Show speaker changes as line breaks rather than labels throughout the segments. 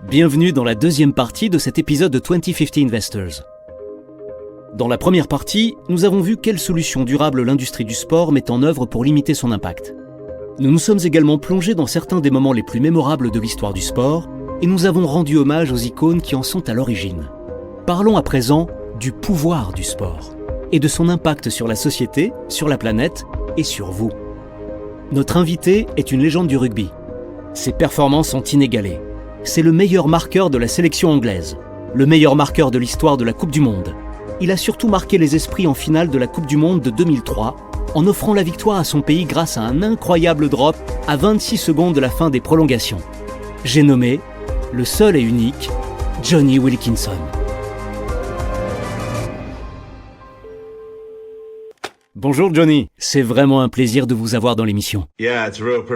Bienvenue dans la deuxième partie de cet épisode de 2050 Investors. Dans la première partie, nous avons vu quelles solutions durables l'industrie du sport met en œuvre pour limiter son impact. Nous nous sommes également plongés dans certains des moments les plus mémorables de l'histoire du sport et nous avons rendu hommage aux icônes qui en sont à l'origine. Parlons à présent du pouvoir du sport et de son impact sur la société, sur la planète et sur vous. Notre invité est une légende du rugby. Ses performances sont inégalées. C'est le meilleur marqueur de la sélection anglaise, le meilleur marqueur de l'histoire de la Coupe du Monde. Il a surtout marqué les esprits en finale de la Coupe du Monde de 2003, en offrant la victoire à son pays grâce à un incroyable drop à 26 secondes de la fin des prolongations. J'ai nommé le seul et unique Jonny Wilkinson. Bonjour Jonny, c'est vraiment un plaisir de vous avoir dans l'émission.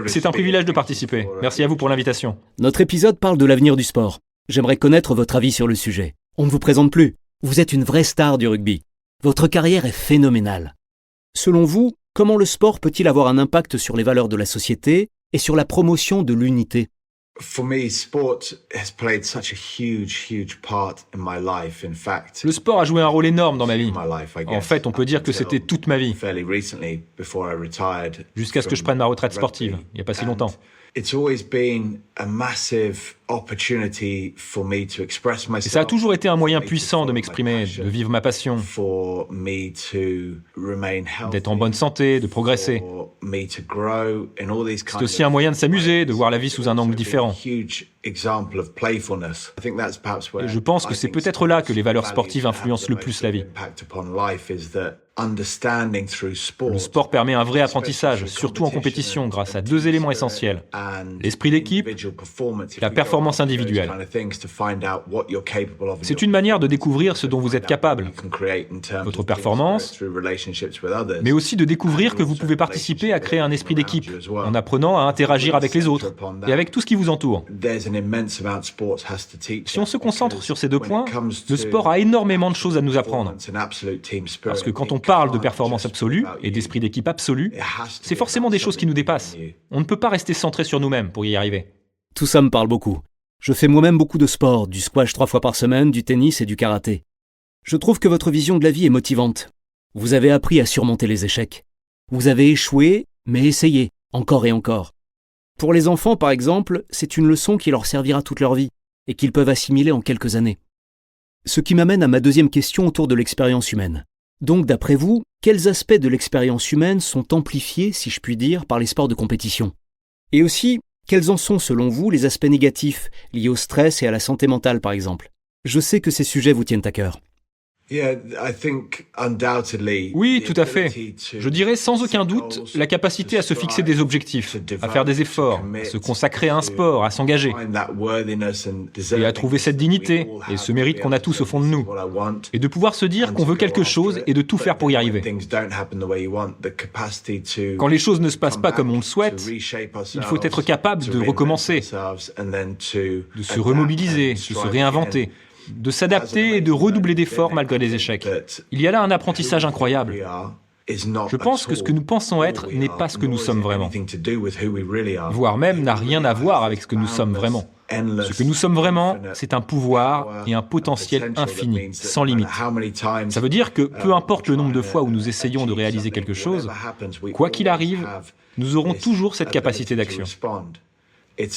C'est un privilège de participer. Merci à vous pour l'invitation.
Notre épisode parle de l'avenir du sport. J'aimerais connaître votre avis sur le sujet. On ne vous présente plus. Vous êtes une vraie star du rugby. Votre carrière est phénoménale. Selon vous, comment le sport peut-il avoir un impact sur les valeurs de la société et sur la promotion de l'unité ?
Le
sport a joué un rôle énorme dans ma vie. En fait, on peut dire que c'était toute ma vie, jusqu'à ce que je prenne ma retraite sportive, il n'y a pas si longtemps. Et ça a toujours été un moyen puissant de m'exprimer, de vivre ma passion, d'être en bonne santé, de progresser. C'est aussi un moyen de s'amuser, de voir la vie sous un angle différent. Et je pense que c'est peut-être là que les valeurs sportives influencent le plus la vie. Le sport permet un vrai apprentissage, surtout en compétition, grâce à deux éléments essentiels. L'esprit d'équipe et la performance individuelle. C'est une manière de découvrir ce dont vous êtes capable, votre performance, mais aussi de découvrir que vous pouvez participer à créer un esprit d'équipe, en apprenant à interagir avec les autres et avec tout ce qui vous entoure. Si on se concentre sur ces deux points, le sport a énormément de choses à nous apprendre. Parce que quand on parle de performance absolue et d'esprit d'équipe absolu, c'est forcément des choses qui nous dépassent. On ne peut pas rester centré sur nous-mêmes pour y arriver.
Tout ça me parle beaucoup. Je fais moi-même beaucoup de sport, du squash 3 fois par semaine, du tennis et du karaté. Je trouve que votre vision de la vie est motivante. Vous avez appris à surmonter les échecs. Vous avez échoué, mais essayé, encore et encore. Pour les enfants, par exemple, c'est une leçon qui leur servira toute leur vie et qu'ils peuvent assimiler en quelques années. Ce qui m'amène à ma deuxième question autour de l'expérience humaine. Donc, d'après vous, quels aspects de l'expérience humaine sont amplifiés, si je puis dire, par les sports de compétition ? Et aussi, quels en sont, selon vous, les aspects négatifs liés au stress et à la santé mentale, par exemple ? Je sais que ces sujets vous tiennent à cœur.
Oui, tout à fait. Je dirais sans aucun doute la capacité à se fixer des objectifs, à faire des efforts, à se consacrer à un sport, à s'engager, et à trouver cette dignité et ce mérite qu'on a tous au fond de nous, et de pouvoir se dire qu'on veut quelque chose et de tout faire pour y arriver. Quand les choses ne se passent pas comme on le souhaite, il faut être capable de recommencer, de se remobiliser, de se réinventer, de s'adapter et de redoubler d'efforts malgré les échecs. Il y a là un apprentissage incroyable. Je pense que ce que nous pensons être n'est pas ce que nous sommes vraiment, voire même n'a rien à voir avec ce que nous sommes vraiment. Ce que nous sommes vraiment, c'est un pouvoir et un potentiel infini, sans limite. Ça veut dire que peu importe le nombre de fois où nous essayons de réaliser quelque chose, quoi qu'il arrive, nous aurons toujours cette capacité d'action. Et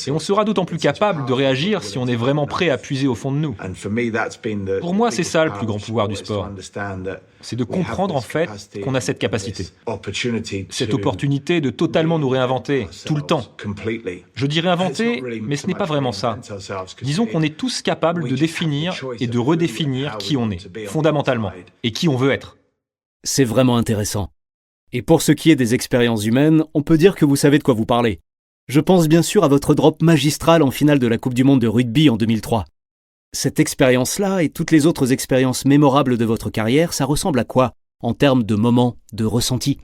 on sera d'autant plus capable de réagir si on est vraiment prêt à puiser au fond de nous. Pour moi, c'est ça le plus grand pouvoir du sport. C'est de comprendre en fait qu'on a cette capacité. Cette opportunité de totalement nous réinventer, tout le temps. Je dis réinventer, mais ce n'est pas vraiment ça. Disons qu'on est tous capables de définir et de redéfinir qui on est, fondamentalement, et qui on veut être.
C'est vraiment intéressant. Et pour ce qui est des expériences humaines, on peut dire que vous savez de quoi vous parlez. Je pense bien sûr à votre drop magistral en finale de la Coupe du Monde de rugby en 2003. Cette expérience-là et toutes les autres expériences mémorables de votre carrière, ça ressemble à quoi en termes de moments, de ressentis ?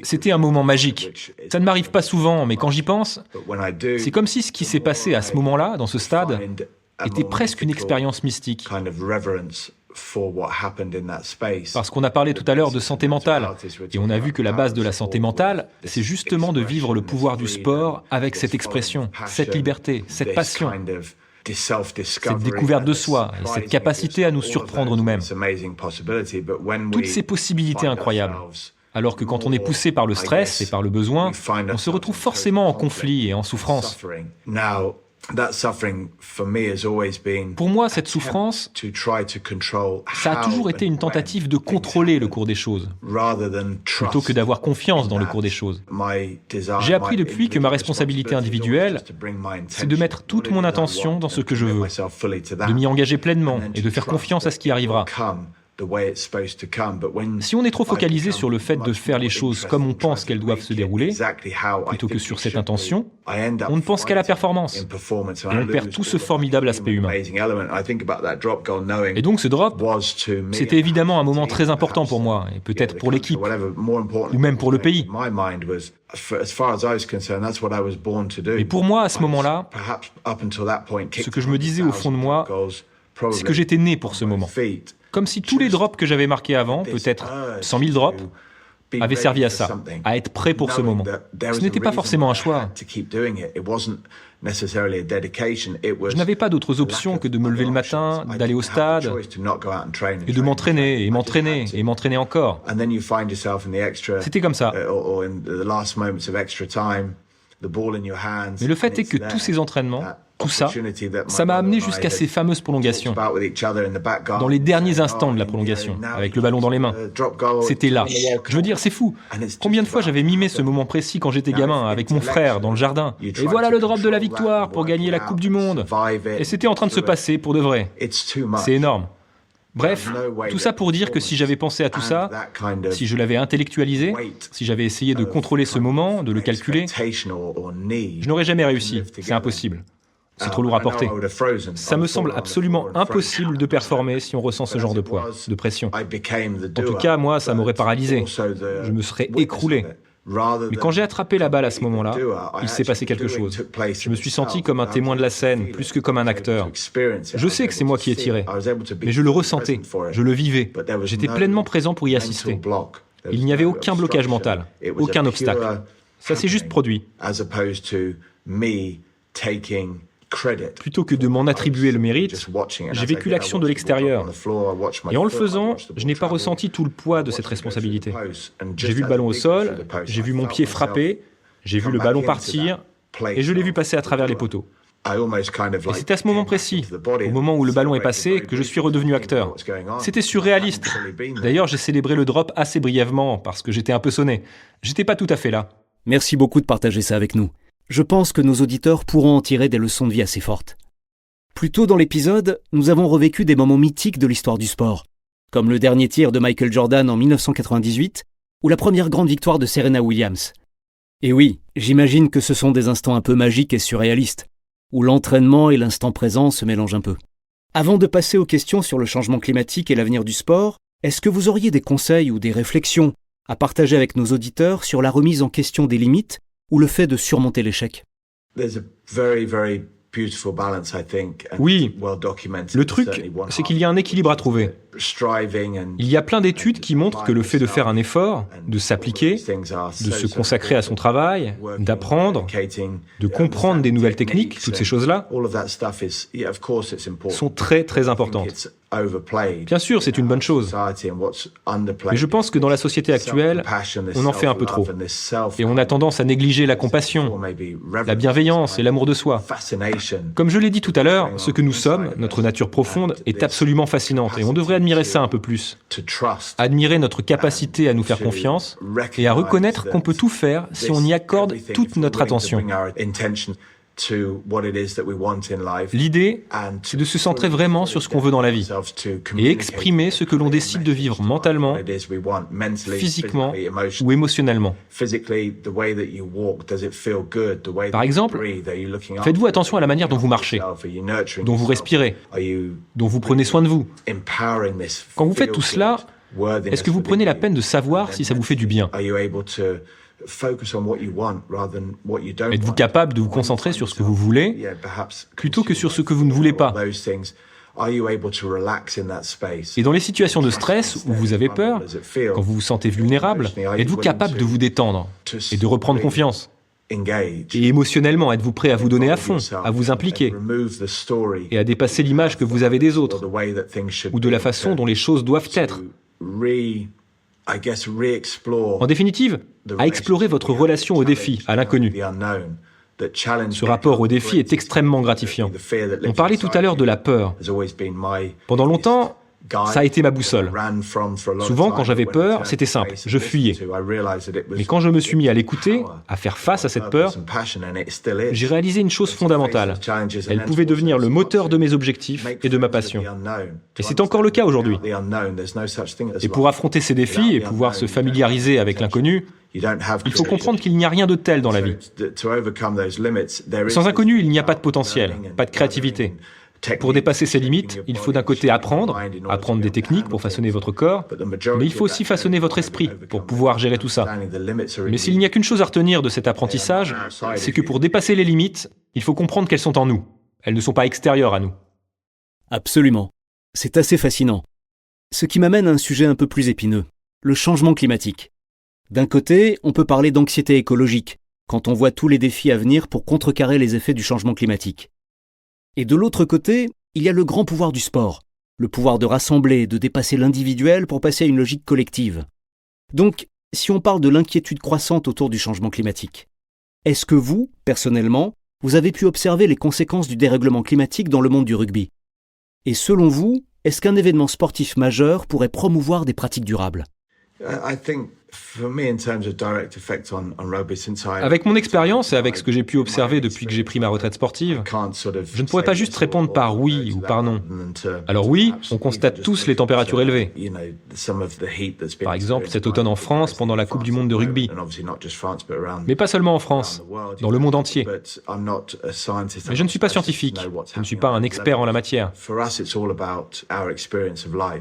C'était un moment magique. Ça ne m'arrive pas souvent, mais quand j'y pense, c'est comme si ce qui s'est passé à ce moment-là, dans ce stade, était presque une expérience mystique. Parce qu'on a parlé tout à l'heure de santé mentale, et on a vu que la base de la santé mentale, c'est justement de vivre le pouvoir du sport avec cette expression, cette liberté, cette passion, cette découverte de soi et cette capacité à nous surprendre nous-mêmes. Toutes ces possibilités incroyables. Alors que quand on est poussé par le stress et par le besoin, on se retrouve forcément en conflit et en souffrance. Pour moi, cette souffrance, ça a toujours été une tentative de contrôler le cours des choses, plutôt que d'avoir confiance dans le cours des choses. J'ai appris depuis que ma responsabilité individuelle, c'est de mettre toute mon attention dans ce que je veux, de m'y engager pleinement et de faire confiance à ce qui arrivera. Si on est trop focalisé sur le fait de faire les choses comme on pense qu'elles doivent se dérouler, plutôt que sur cette intention, on ne pense qu'à la performance. Et on perd tout ce formidable aspect humain. Et donc ce drop, c'était évidemment un moment très important pour moi, et peut-être pour l'équipe, ou même pour le pays. Mais pour moi, à ce moment-là, ce que je me disais au fond de moi, c'est que j'étais né pour ce moment. Comme si tous les drops que j'avais marqués avant, peut-être 100 000 drops, avaient servi à ça, à être prêt pour ce moment. Ce n'était pas forcément un choix. Je n'avais pas d'autres options que de me lever le matin, d'aller au stade, et de m'entraîner, et m'entraîner, et m'entraîner encore. C'était comme ça. Mais le fait est que tous ces entraînements, tout ça, ça m'a amené jusqu'à ces fameuses prolongations. Dans les derniers instants de la prolongation, avec le ballon dans les mains. C'était là. Je veux dire, c'est fou. Combien de fois j'avais mimé ce moment précis quand j'étais gamin, avec mon frère, dans le jardin. Et voilà le drop de la victoire pour gagner la Coupe du Monde. Et c'était en train de se passer pour de vrai. C'est énorme. Bref, tout ça pour dire que si j'avais pensé à tout ça, si je l'avais intellectualisé, si j'avais essayé de contrôler ce moment, de le calculer, je n'aurais jamais réussi. C'est impossible. C'est trop lourd à porter. Ça me semble absolument impossible de performer si on ressent ce genre de poids, de pression. En tout cas, moi, ça m'aurait paralysé. Je me serais écroulé. Mais quand j'ai attrapé la balle à ce moment-là, il s'est passé quelque chose. Je me suis senti comme un témoin de la scène, plus que comme un acteur. Je sais que c'est moi qui ai tiré, mais je le ressentais, je le vivais. J'étais pleinement présent pour y assister. Il n'y avait aucun blocage mental, aucun obstacle. Ça s'est juste produit. Plutôt que de m'en attribuer le mérite, j'ai vécu l'action de l'extérieur. Et en le faisant, je n'ai pas ressenti tout le poids de cette responsabilité. J'ai vu le ballon au sol, j'ai vu mon pied frapper, j'ai vu le ballon partir, et je l'ai vu passer à travers les poteaux. Et c'est à ce moment précis, au moment où le ballon est passé, que je suis redevenu acteur. C'était surréaliste. D'ailleurs, j'ai célébré le drop assez brièvement, parce que j'étais un peu sonné. J'étais pas tout à fait là.
Merci beaucoup de partager ça avec nous. Je pense que nos auditeurs pourront en tirer des leçons de vie assez fortes. Plus tôt dans l'épisode, nous avons revécu des moments mythiques de l'histoire du sport, comme le dernier tir de Michael Jordan en 1998 ou la première grande victoire de Serena Williams. Et oui, j'imagine que ce sont des instants un peu magiques et surréalistes, où l'entraînement et l'instant présent se mélangent un peu. Avant de passer aux questions sur le changement climatique et l'avenir du sport, est-ce que vous auriez des conseils ou des réflexions à partager avec nos auditeurs sur la remise en question des limites ou le fait de surmonter l'échec?
Oui, le truc, c'est qu'il y a un équilibre à trouver. Il y a plein d'études qui montrent que le fait de faire un effort, de s'appliquer, de se consacrer à son travail, d'apprendre, de comprendre des nouvelles techniques, toutes ces choses-là, sont très très importantes. Bien sûr, c'est une bonne chose. Mais je pense que dans la société actuelle, on en fait un peu trop. Et on a tendance à négliger la compassion, la bienveillance et l'amour de soi. Comme je l'ai dit tout à l'heure, ce que nous sommes, notre nature profonde, est absolument fascinante et on devrait admirer ça un peu plus. Admirer notre capacité à nous faire confiance et à reconnaître qu'on peut tout faire si on y accorde toute notre attention. L'idée, c'est de se centrer vraiment sur ce qu'on veut dans la vie et exprimer ce que l'on décide de vivre mentalement, physiquement ou émotionnellement. Par exemple, faites-vous attention à la manière dont vous marchez, dont vous respirez, dont vous prenez soin de vous. Quand vous faites tout cela, est-ce que vous prenez la peine de savoir si ça vous fait du bien ? Êtes-vous capable de vous concentrer sur ce que vous voulez plutôt que sur ce que vous ne voulez pas ? Et dans les situations de stress où vous avez peur, quand vous vous sentez vulnérable, êtes-vous capable de vous détendre et de reprendre confiance ? Et émotionnellement, êtes-vous prêt à vous donner à fond, à vous impliquer et à dépasser l'image que vous avez des autres ou de la façon dont les choses doivent être ? En définitive, à explorer votre relation au défi, à l'inconnu. Ce rapport au défi est extrêmement gratifiant. On parlait tout à l'heure de la peur. Pendant longtemps, ça a été ma boussole. Souvent, quand j'avais peur, c'était simple, je fuyais. Mais quand je me suis mis à l'écouter, à faire face à cette peur, j'ai réalisé une chose fondamentale. Elle pouvait devenir le moteur de mes objectifs et de ma passion. Et c'est encore le cas aujourd'hui. Et pour affronter ces défis et pouvoir se familiariser avec l'inconnu, il faut comprendre qu'il n'y a rien de tel dans la vie. Sans inconnu, il n'y a pas de potentiel, pas de créativité. Pour dépasser ces limites, il faut d'un côté apprendre des techniques pour façonner votre corps, mais il faut aussi façonner votre esprit pour pouvoir gérer tout ça. Mais s'il n'y a qu'une chose à retenir de cet apprentissage, c'est que pour dépasser les limites, il faut comprendre qu'elles sont en nous. Elles ne sont pas extérieures à nous.
Absolument. C'est assez fascinant. Ce qui m'amène à un sujet un peu plus épineux, le changement climatique. D'un côté, on peut parler d'anxiété écologique, quand on voit tous les défis à venir pour contrecarrer les effets du changement climatique. Et de l'autre côté, il y a le grand pouvoir du sport, le pouvoir de rassembler, de dépasser l'individuel pour passer à une logique collective. Donc, si on parle de l'inquiétude croissante autour du changement climatique, est-ce que vous, personnellement, vous avez pu observer les conséquences du dérèglement climatique dans le monde du rugby ? Et selon vous, est-ce qu'un événement sportif majeur pourrait promouvoir des pratiques durables ?
Avec mon expérience et avec ce que j'ai pu observer depuis que j'ai pris ma retraite sportive, je ne pourrais pas juste répondre par oui ou par non. Alors oui, on constate tous les températures élevées. Par exemple, cet automne en France pendant la Coupe du Monde de rugby. Mais pas seulement en France, dans le monde entier. Mais je ne suis pas scientifique, je ne suis pas un expert en la matière.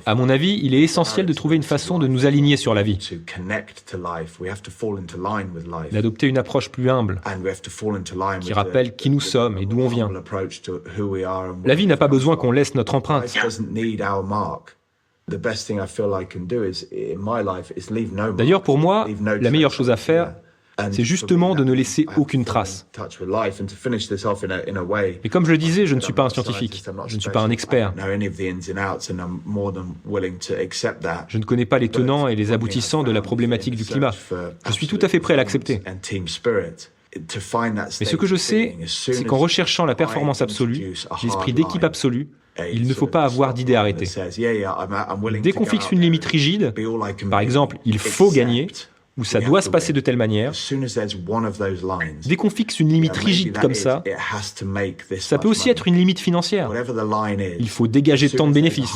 À mon avis, il est essentiel de trouver une façon de nous aligner sur la vie. D'adopter une approche plus humble, qui rappelle qui nous sommes et d'où on vient. La vie n'a pas besoin qu'on laisse notre empreinte. D'ailleurs, pour moi, la meilleure chose à faire, c'est justement de ne laisser aucune trace. Mais comme je le disais, je ne suis pas un scientifique, je ne suis pas un expert. Je ne connais pas les tenants et les aboutissants de la problématique du climat. Je suis tout à fait prêt à l'accepter. Mais ce que je sais, c'est qu'en recherchant la performance absolue, l'esprit d'équipe absolu, il ne faut pas avoir d'idée arrêtée. Dès qu'on fixe une limite rigide, par exemple, il faut gagner, ou ça doit se passer de telle manière, dès qu'on fixe une limite rigide comme ça peut aussi être une limite financière. Il faut dégager tant de bénéfices.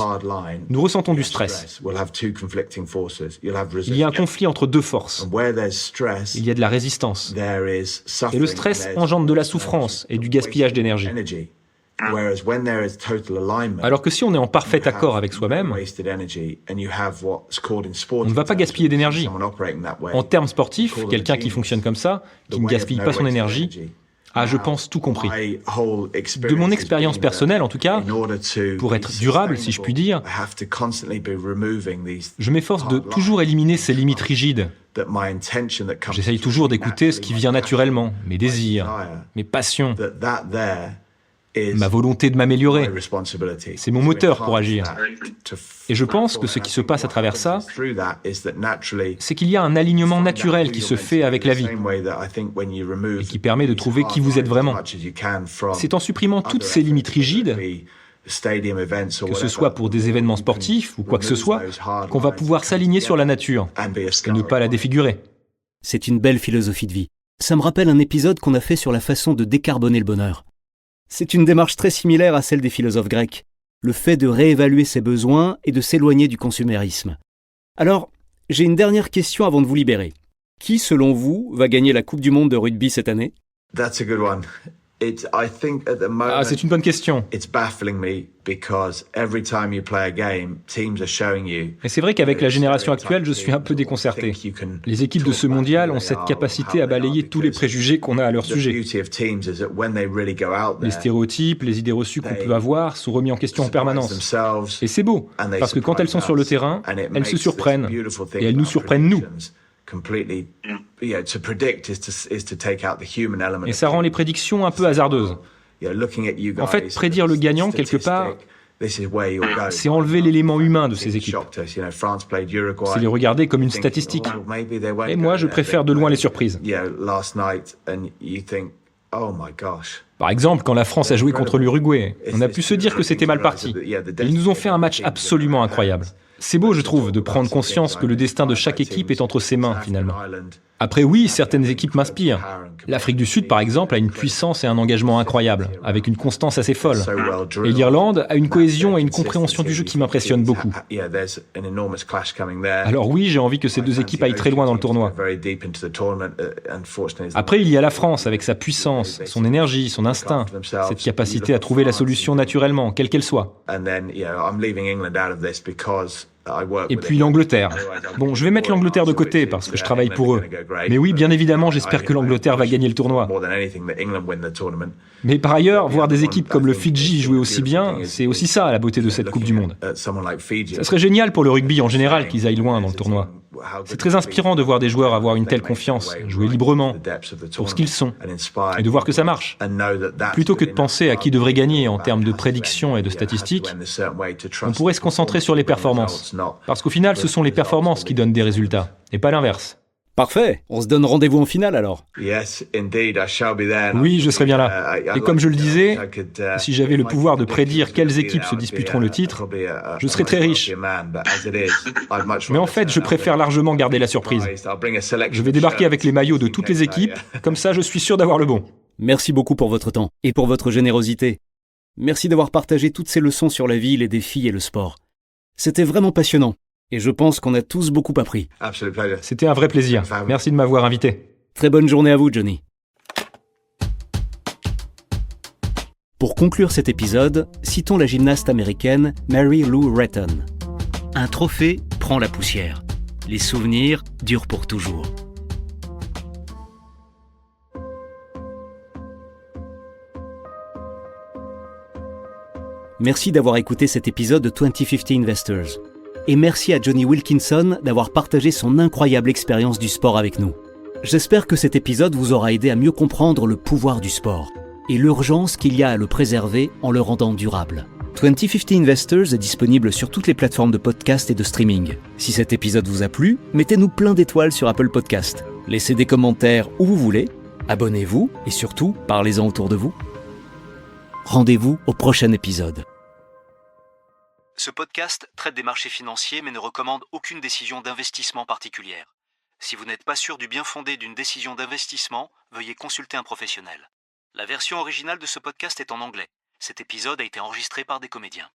Nous ressentons du stress. Il y a un conflit entre deux forces. Il y a de la résistance. Et le stress engendre de la souffrance et du gaspillage d'énergie. Alors que si on est en parfait accord avec soi-même, on ne va pas gaspiller d'énergie. En termes sportifs, quelqu'un qui fonctionne comme ça, qui ne gaspille pas son énergie, a, je pense, tout compris. De mon expérience personnelle, en tout cas, pour être durable, si je puis dire, je m'efforce de toujours éliminer ces limites rigides. J'essaye toujours d'écouter ce qui vient naturellement, mes désirs, mes passions, ma volonté de m'améliorer. C'est mon moteur pour agir. Et je pense que ce qui se passe à travers ça, c'est qu'il y a un alignement naturel qui se fait avec la vie et qui permet de trouver qui vous êtes vraiment. C'est en supprimant toutes ces limites rigides, que ce soit pour des événements sportifs ou quoi que ce soit, qu'on va pouvoir s'aligner sur la nature et ne pas la défigurer.
C'est une belle philosophie de vie. Ça me rappelle un épisode qu'on a fait sur la façon de décarboner le bonheur. C'est une démarche très similaire à celle des philosophes grecs, le fait de réévaluer ses besoins et de s'éloigner du consumérisme. Alors, j'ai une dernière question avant de vous libérer. Qui, selon vous, va gagner la Coupe du Monde de rugby cette année ?
Ah, c'est une bonne question.
Et
c'est vrai qu'avec la génération actuelle, je suis un peu déconcerté. Les équipes de ce mondial ont cette capacité à balayer tous les préjugés qu'on a à leur sujet. Les stéréotypes, les idées reçues qu'on peut avoir sont remis en question en permanence. Et c'est beau, parce que quand elles sont sur le terrain, elles se surprennent. Et elles nous surprennent nous. Et ça rend les prédictions un peu hasardeuses. En fait, prédire le gagnant, quelque part, c'est enlever l'élément humain de ces équipes. C'est les regarder comme une statistique. Et moi, je préfère de loin les surprises. Par exemple, quand la France a joué contre l'Uruguay, on a pu se dire que c'était mal parti. Ils nous ont fait un match absolument incroyable. C'est beau, je trouve, de prendre conscience que le destin de chaque équipe est entre ses mains, finalement. Après, oui, certaines équipes m'inspirent. L'Afrique du Sud, par exemple, a une puissance et un engagement incroyables, avec une constance assez folle. Et l'Irlande a une cohésion et une compréhension du jeu qui m'impressionnent beaucoup. Alors oui, j'ai envie que ces deux équipes aillent très loin dans le tournoi. Après, il y a la France, avec sa puissance, son énergie, son instinct, cette capacité à trouver la solution naturellement, quelle qu'elle soit. Et puis l'Angleterre. Bon, je vais mettre l'Angleterre de côté parce que je travaille pour eux. Mais oui, bien évidemment, j'espère que l'Angleterre va gagner le tournoi. Mais par ailleurs, voir des équipes comme le Fidji jouer aussi bien, c'est aussi ça la beauté de cette Coupe du Monde. Ça serait génial pour le rugby en général qu'ils aillent loin dans le tournoi. C'est très inspirant de voir des joueurs avoir une telle confiance, jouer librement, pour ce qu'ils sont, et de voir que ça marche. Plutôt que de penser à qui devrait gagner en termes de prédictions et de statistiques, on pourrait se concentrer sur les performances. Parce qu'au final, ce sont les performances qui donnent des résultats, et pas l'inverse.
Parfait, on se donne rendez-vous en finale alors.
Oui, je serai bien là. Et comme je le disais, si j'avais le pouvoir de prédire quelles équipes se disputeront le titre, je serais très riche. Mais en fait, je préfère largement garder la surprise. Je vais débarquer avec les maillots de toutes les équipes, comme ça je suis sûr d'avoir le bon.
Merci beaucoup pour votre temps et pour votre générosité. Merci d'avoir partagé toutes ces leçons sur la vie, les défis et le sport. C'était vraiment passionnant. Et je pense qu'on a tous beaucoup appris.
C'était un vrai plaisir. Merci de m'avoir invité.
Très bonne journée à vous, Johnny. Pour conclure cet épisode, citons la gymnaste américaine Mary Lou Retton. Un trophée prend la poussière. Les souvenirs durent pour toujours. Merci d'avoir écouté cet épisode de 2050 Investors. Et merci à Johnny Wilkinson d'avoir partagé son incroyable expérience du sport avec nous. J'espère que cet épisode vous aura aidé à mieux comprendre le pouvoir du sport et l'urgence qu'il y a à le préserver en le rendant durable. 2050 Investors est disponible sur toutes les plateformes de podcast et de streaming. Si cet épisode vous a plu, mettez-nous plein d'étoiles sur Apple Podcast. Laissez des commentaires où vous voulez, abonnez-vous et surtout, parlez-en autour de vous. Rendez-vous au prochain épisode. Ce podcast traite des marchés financiers mais ne recommande aucune décision d'investissement particulière. Si vous n'êtes pas sûr du bien fondé d'une décision d'investissement, veuillez consulter un professionnel. La version originale de ce podcast est en anglais. Cet épisode a été enregistré par des comédiens.